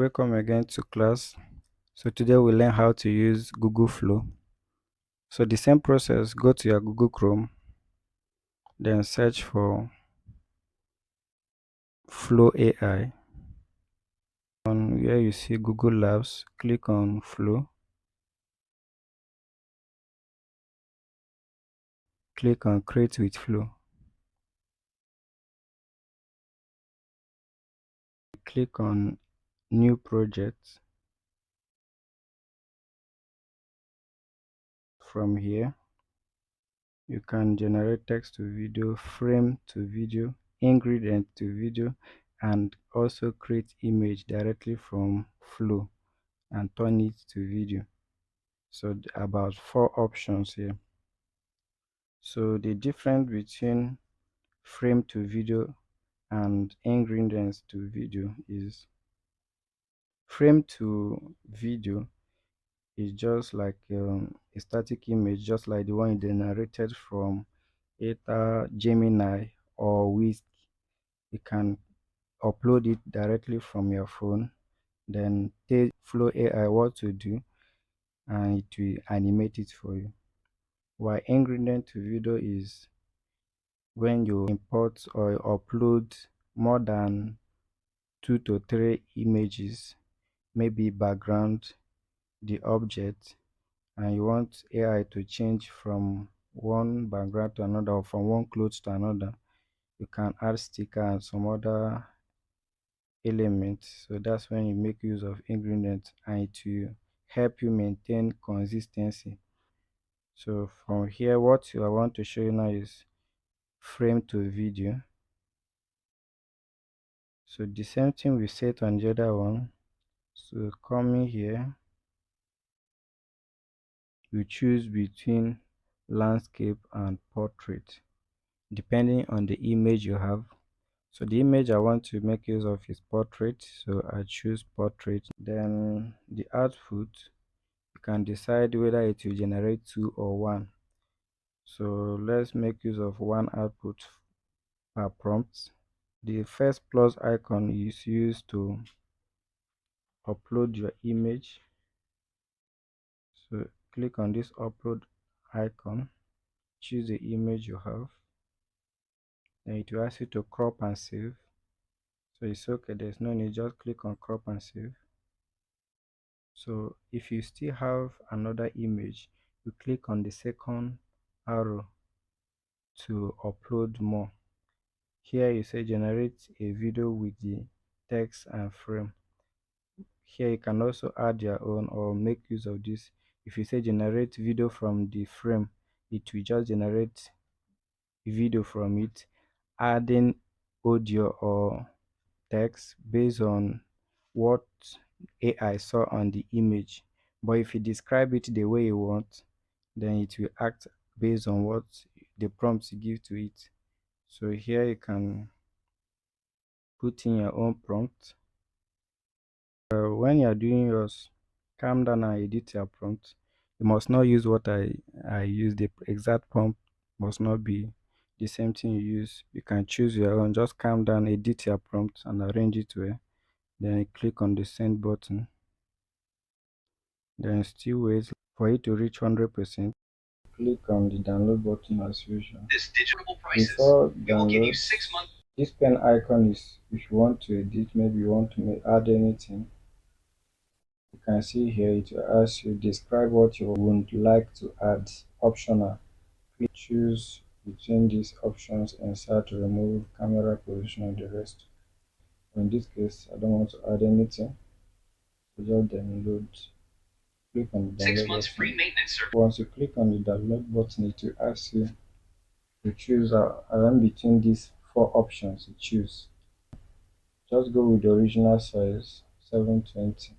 Welcome again to class. So today we learn how to use Google Flow. So the same process, go to your Google Chrome, then search for Flow AI. On where you see Google Labs, click on Flow, click on Create with Flow, click on New Project. From here, you can generate text to video, frame to video, ingredient to video, and also create image directly from Flow and turn it to video. So about 4 options here. So the difference between frame to video and ingredients to video is frame to video is just like a static image, just like the one you generated from either Gemini or Whisk. You can upload it directly from your phone, then tell Flow AI what to do, and it will animate it for you. While ingredient to video is when you import or upload more than 2 to 3 images, maybe background, the object, and you want AI to change from one background to another or from one clothes to another, you can add sticker and some other elements. So that's when you make use of ingredients, and it will help you maintain consistency. So from here, what I want to show you now is frame to video. So the same thing we set on the other one. So coming here, you choose between landscape and portrait depending on the image you have. So the image I want to make use of is portrait, so I choose portrait. Then the output, you can decide whether it will generate 2 or 1. So let's make use of 1 output per prompt. The first plus icon is used to upload your image. So click on this upload icon, choose the image you have, then it will ask you to crop and save. So it's okay, there's no need, just click on crop and save. So if you still have another image, you click on the second arrow to upload more. Here you say generate a video with the text and frame. Here you can also add your own or make use of this. If you say generate video from the frame, it will just generate video from it, adding audio or text based on what AI saw on the image. But if you describe it the way you want, then it will act based on what the prompts you give to it. So here you can put in your own prompt. When you're doing yours, calm down and edit your prompt. You must not use what I use. The exact prompt must not be the same thing you use. You can choose your own. Just calm down, edit your prompt and arrange it well. Then you click on the send button. Then still wait for it to reach 100%. Click on the download button as usual. Before download, this pen icon is if you want to edit, maybe you want to add anything. You can see here it will ask you describe what you would like to add. Optional. Please choose between these options, insert, remove, camera position, and the rest. In this case, I don't want to add anything. So just download. Click on the download button. Once you click on the download button, it will ask you to choose around between these 4 options you choose. Just go with the original size, 720.